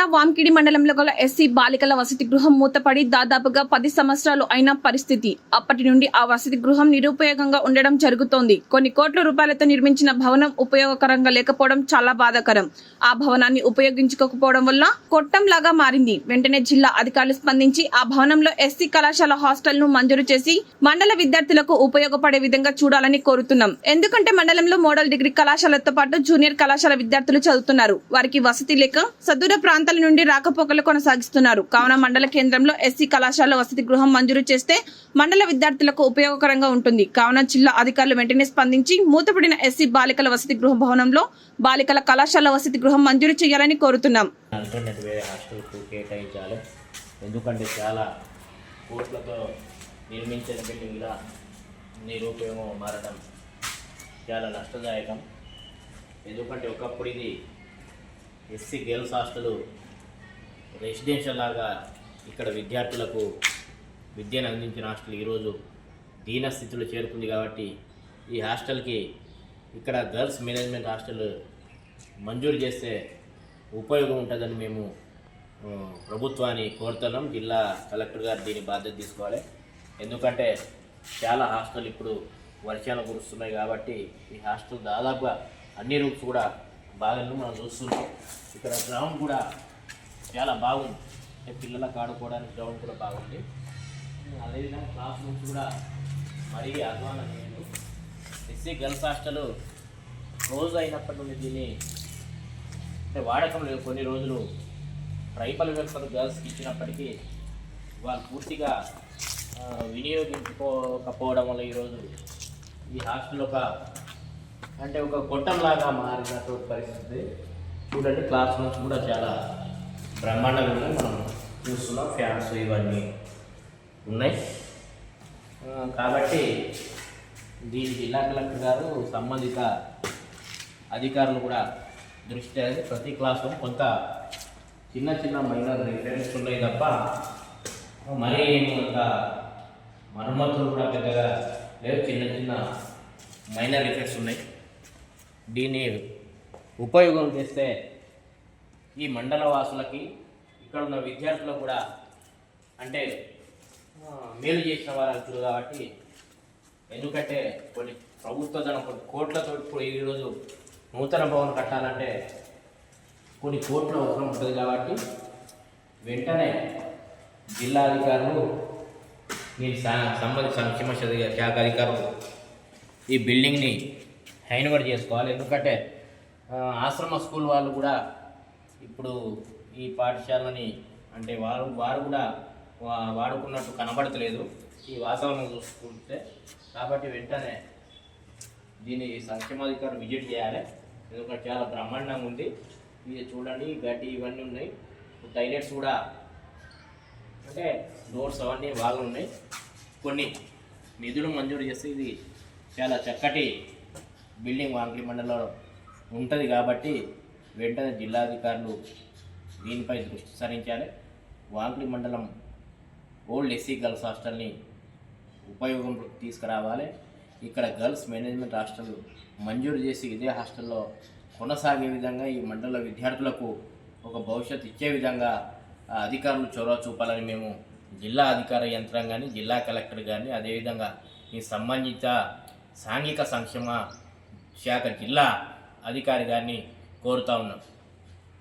జిల్లా వాంకిడి మండలంలో గల ఎస్సీ బాలికల వసతి గృహం మూతపడి దాదాపుగా 10 సంవత్సరాలు అయిన పరిస్థితి. అప్పటి నుండి ఆ వసతి గృహం నిరుపయోగంగా ఉండడం జరుగుతోంది. కొన్ని కోట్ల రూపాయలతో నిర్మించిన భవనం ఉపయోగకరంగా లేకపోవడం చాలా బాధాకరం. ఆ భవనాన్ని ఉపయోగించుకోకపోవడం వల్ల కొట్టంలాగా మారింది. వెంటనే జిల్లా అధికారులు స్పందించి ఆ భవనంలో ఎస్సీ కళాశాల హాస్టల్ ను మంజూరు చేసి మండల విద్యార్థులకు ఉపయోగపడే విధంగా చూడాలని కోరుతున్నాం. ఎందుకంటే మండలంలో మోడల్ డిగ్రీ కళాశాలతో పాటు జూనియర్ కళాశాల విద్యార్థులు చదువుతున్నారు. వారికి వసతి లేక సదూర ప్రాంతాల నుండి రాకపోకలు కొనసాగిస్తున్నారు. కావున మండల కేంద్రంలో ఎస్సీ కళాశాల వసతి గృహం మంజూరు చేస్తే మండల విద్యార్థులకు ఉపయోగకరంగా ఉంటుంది. కావున జిల్లా అధికారులు వెంటనే స్పందించి మూతపడిన ఎస్సీ బాలికల వసతి గృహ భవనంలో బాలికల కళాశాల వసతి గృహం మంజూరు చేయాలని కోరుతున్నాం. ఎందుకంటే చాలా కోట్లతో నిర్మించిన బిల్డింగ్లా నిరుపయోగం మారడం చాలా నష్టదాయకం. ఎందుకంటే ఒకప్పుడు ఇది ఎస్సీ గర్ల్స్ హాస్టల్ రెసిడెన్షియల్ లాగా ఇక్కడ విద్యార్థులకు విద్యను అందించిన హాస్టల్ ఈరోజు దీనస్థితిలో చేరుకుంది. కాబట్టి ఈ హాస్టల్కి ఇక్కడ గర్ల్స్ మేనేజ్మెంట్ హాస్టల్ మంజూరు చేస్తే ఉపయోగం ఉంటుందని మేము ప్రభుత్వాన్ని కోరుతున్నాం. జిల్లా కలెక్టర్ గారు దీని బాధ్యత తీసుకోవాలి. ఎందుకంటే చాలా హాస్టల్ ఇప్పుడు వర్షాలు కురుస్తున్నాయి కాబట్టి ఈ హాస్టల్ దాదాపుగా అన్ని రూమ్స్ కూడా బాగా మనం చూస్తున్నాం. ఇక్కడ గ్రౌండ్ కూడా చాలా బాగుంది. అంటే పిల్లలకు ఆడుకోవడానికి గ్రౌండ్ కూడా బాగుంది. అదేవిధంగా క్లాస్ రూమ్స్ కూడా మరీ అధ్వానం లేదు. ఎస్సీ గర్ల్స్ హాస్టల్ రోజు అయినప్పటి నుండి దీన్ని అంటే వాడకం లేదు. కొన్ని రోజులు ట్రైబల్ వెల్ఫేర్ గర్ల్స్కి ఇచ్చినప్పటికీ వాళ్ళు పూర్తిగా వినియోగించుకోకపోవడం వల్ల ఈరోజు ఈ హాస్టల్ ఒక కొట్టంలాగా మారినటువంటి పరిస్థితి. చూడండి, క్లాస్ రూమ్స్ కూడా చాలా బ్రహ్మాండంగా ఉన్నాయి. మనం చూస్తున్నాం, ఫ్యాన్స్ ఇవన్నీ ఉన్నాయి. కాబట్టి దీని జిల్లా కలెక్టర్ గారు సంబంధిత అధికారులు కూడా దృష్టి అనేది ప్రతి క్లాస్ రూమ్ కొంత చిన్న చిన్న మైనర్ రిపేర్స్ ఉన్నాయి తప్ప మరీ కొంత మరమ్మతులు కూడా పెద్దగా లేవు. చిన్న చిన్న మైనర్ రిపేర్స్ ఉన్నాయి. దీన్ని ఉపయోగం చేస్తే ఈ మండల వాసులకి ఇక్కడ ఉన్న విద్యార్థులకు కూడా అంటే మేలు చేసిన వారు అవుతుంది. కాబట్టి ఎందుకంటే కొన్ని ప్రభుత్వ ధనం కొన్ని కోట్లతో ఇప్పుడు ఈరోజు నూతన భవనం కట్టాలంటే కొన్ని కోట్ల అవసరం ఉంటుంది. కాబట్టి వెంటనే జిల్లా అధికారులు సంబంధిత సంక్షేమ శాఖ అధికారులు ఈ బిల్డింగ్ని హ్యాండ్ఓవర్ చేసుకోవాలి. ఎందుకంటే ఆశ్రమ స్కూల్ వాళ్ళు కూడా ఇప్పుడు ఈ పాఠశాలని అంటే వారు కూడా వాడుకున్నట్టు కనబడతలేదు ఈ వాతావరణం చూసుకుంటే. కాబట్టి వెంటనే దీన్ని సంక్షేమాధికారులు విజిట్ చేయాలి. ఎందుకంటే చాలా బ్రహ్మాండంగా ఉంది. ఇది చూడండి, గడ్డి ఇవన్నీ ఉన్నాయి. టైలెట్స్ కూడా అంటే డోర్స్ అవన్నీ బాగా ఉన్నాయి. కొన్ని నిధులు మంజూరు చేస్తే ఇది చాలా చక్కటి బిల్డింగ్ వాంకిడి మండలంలో ఉంటుంది. కాబట్టి వెంటనే జిల్లాధికారులు దీనిపై దృష్టి సారించాలి. వాంకిడి మండలం ఓల్డ్ ఎస్సీ గర్ల్స్ హాస్టల్ని ఉపయోగం తీసుకురావాలి. ఇక్కడ గర్ల్స్ మేనేజ్మెంట్ హాస్టల్ మంజూరు చేసి ఇదే హాస్టల్లో కొనసాగే విధంగా ఈ మండల విద్యార్థులకు ఒక భవిష్యత్తు ఇచ్చే విధంగా అధికారులు చొరవ చూపాలని మేము జిల్లా అధికార యంత్రాంగాన్ని, జిల్లా కలెక్టర్ గారిని, అదేవిధంగా ఈ సంబంధిత సాంఘిక సంక్షేమ శాఖ జిల్లా అధికారి గారిని కోరుతా ఉన్నాం.